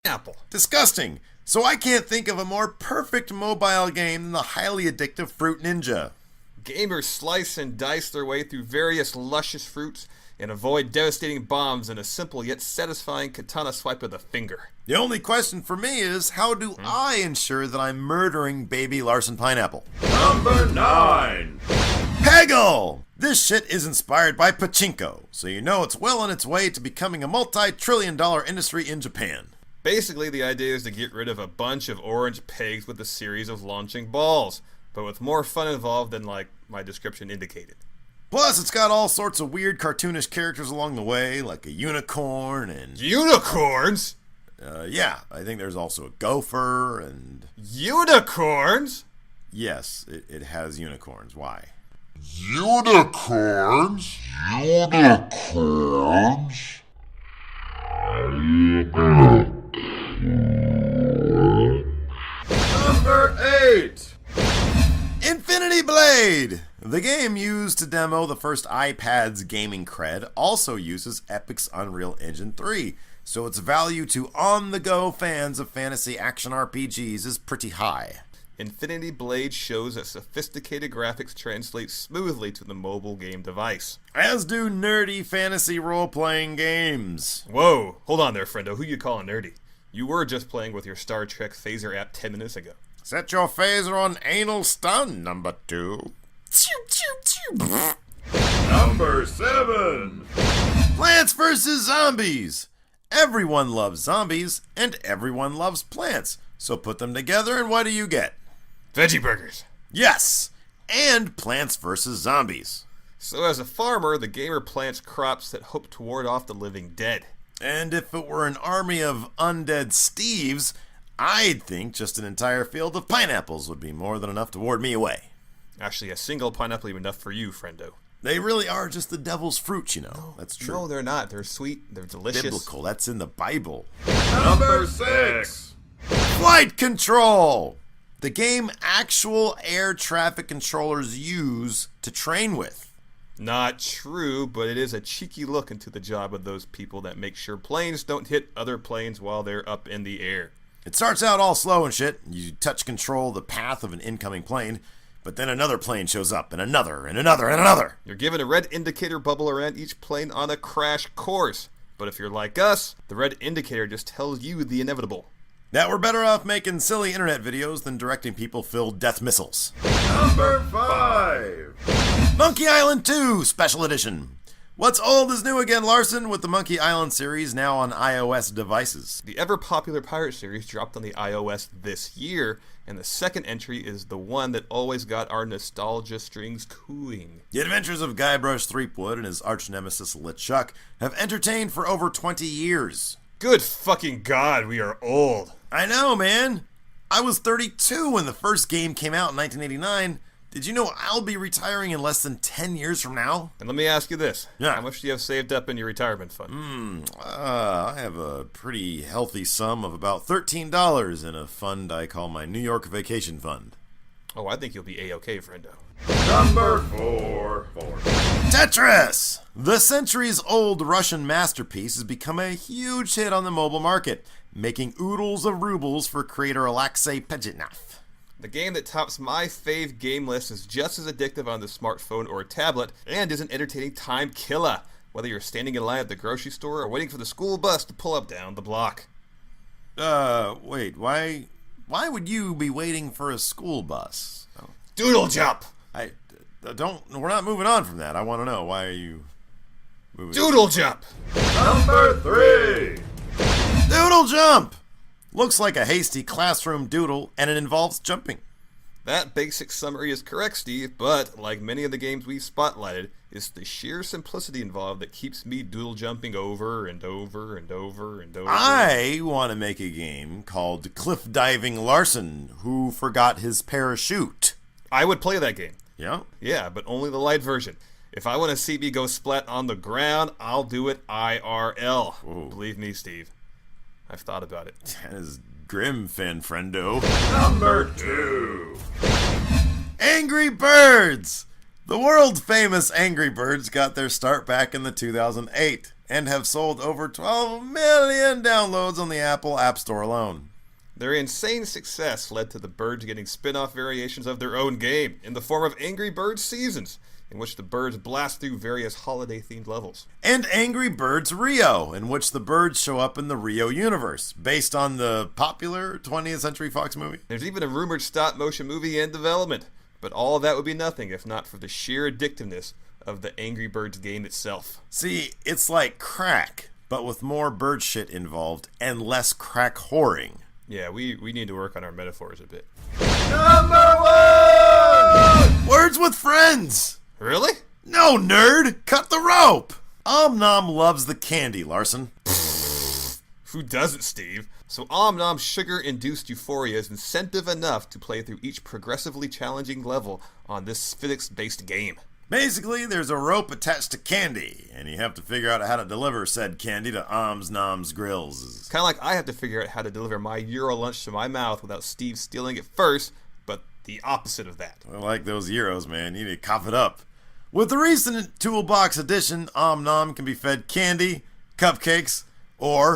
Apple. Disgusting. So I can't think of a more perfect mobile game than the highly addictive Fruit Ninja. Gamers slice and dice their way through various luscious fruits and avoid devastating bombs in a simple yet satisfying katana swipe of the finger. The only question for me is, how do I ensure that I'm murdering baby Larson Pineapple? Number 9. Peggle! This shit is inspired by pachinko, so you know it's well on its way to becoming a multi-trillion-dollar industry in Japan. Basically, the idea is to get rid of a bunch of orange pegs with a series of launching balls, but with more fun involved than, like, my description indicated. Plus, it's got all sorts of weird cartoonish characters along the way, like a unicorn and... Unicorns? Yeah, I think there's also a gopher and... Unicorns? Yes, it has unicorns. Why? Unicorns? Number 8. Infinity Blade! The game used to demo the first iPad's gaming cred also uses Epic's Unreal Engine 3, so its value to on-the-go fans of fantasy action RPGs is pretty high. Infinity Blade shows that sophisticated graphics translate smoothly to the mobile game device. As do nerdy fantasy role-playing games. Whoa, hold on there, friendo. Who you calling nerdy? You were just playing with your Star Trek phaser app 10 minutes ago. Set your phaser on anal stun, number 2. Number 7. Plants vs. Zombies! Everyone loves zombies, and everyone loves plants. So put them together, and what do you get? Veggie burgers. Yes! And Plants vs. Zombies. So as a farmer, the gamer plants crops that hope to ward off the living dead. And if it were an army of undead Steves, I'd think just an entire field of pineapples would be more than enough to ward me away. Actually, a single pineapple would be enough for you, friendo. They really are just the devil's fruit, you know. No, that's true. No, they're not. They're sweet. They're delicious. Biblical. That's in the Bible. Number 6. Flight control! The game actual air traffic controllers use to train with. Not true, but it is a cheeky look into the job of those people that make sure planes don't hit other planes while they're up in the air. It starts out all slow and shit. You touch control the path of an incoming plane, but then another plane shows up, and another, and another, and another. You're given a red indicator bubble around each plane on a crash course. But if you're like us, the red indicator just tells you the inevitable. That we're better off making silly internet videos than directing people-filled death missiles. Number 5. Monkey Island 2 Special Edition. What's old is new again, Larson, with the Monkey Island series now on iOS devices. The ever-popular Pirate series dropped on the iOS this year, and the second entry is the one that always got our nostalgia strings cooing. The adventures of Guybrush Threepwood and his arch-nemesis LeChuck have entertained for over 20 years. Good fucking God, we are old. I know, man. I was 32 when the first game came out in 1989. Did you know I'll be retiring in less than 10 years from now? And let me ask you this. Yeah. How much do you have saved up in your retirement fund? I have a pretty healthy sum of about $13 in a fund I call my New York Vacation Fund. Oh, I think you'll be A-okay, friendo. Number 4. Tetris! The centuries-old Russian masterpiece has become a huge hit on the mobile market, making oodles of rubles for creator Alexei Pajitnov. The game that tops my fave game list is just as addictive on the smartphone or tablet, and is an entertaining time killer, whether you're standing in line at the grocery store or waiting for the school bus to pull up down the block. Wait, why would you be waiting for a school bus? Oh. Doodle jump! We're not moving on from that. I want to know, why are you moving? Doodle jump! Number 3. Doodle jump! Looks like a hasty classroom doodle, and it involves jumping. That basic summary is correct, Steve, but like many of the games we've spotlighted, it's the sheer simplicity involved that keeps me doodle jumping over and over and over and over. I want to make a game called Cliff Diving Larson, Who Forgot His Parachute. I would play that game. Yeah? Yeah, but only the light version. If I want to see me go splat on the ground, I'll do it IRL. Ooh. Believe me, Steve. I've thought about it. That is grim, friendo. Number 2. Angry Birds! The world-famous Angry Birds got their start back in the 2008 and have sold over 12 million downloads on the Apple App Store alone. Their insane success led to the Birds getting spin-off variations of their own game in the form of Angry Birds Seasons, in which the Birds blast through various holiday-themed levels. And Angry Birds Rio, in which the birds show up in the Rio universe, based on the popular 20th Century Fox movie. There's even a rumored stop-motion movie in development, but all of that would be nothing if not for the sheer addictiveness of the Angry Birds game itself. See, it's like crack, but with more bird shit involved and less crack whoring. Yeah, we need to work on our metaphors a bit. Number 1! Words with friends! Really? No, nerd! Cut the rope! Nom loves the candy, Larson. Who doesn't, Steve? So Nom's sugar-induced euphoria is incentive enough to play through each progressively challenging level on this physics-based game. Basically, there's a rope attached to candy, and you have to figure out how to deliver said candy to Nom's grills. Kind of like I have to figure out how to deliver my Euro lunch to my mouth without Steve stealing it first, but the opposite of that. I like those Euros, man. You need to cough it up. With the recent Toolbox edition, Nom can be fed candy, cupcakes, or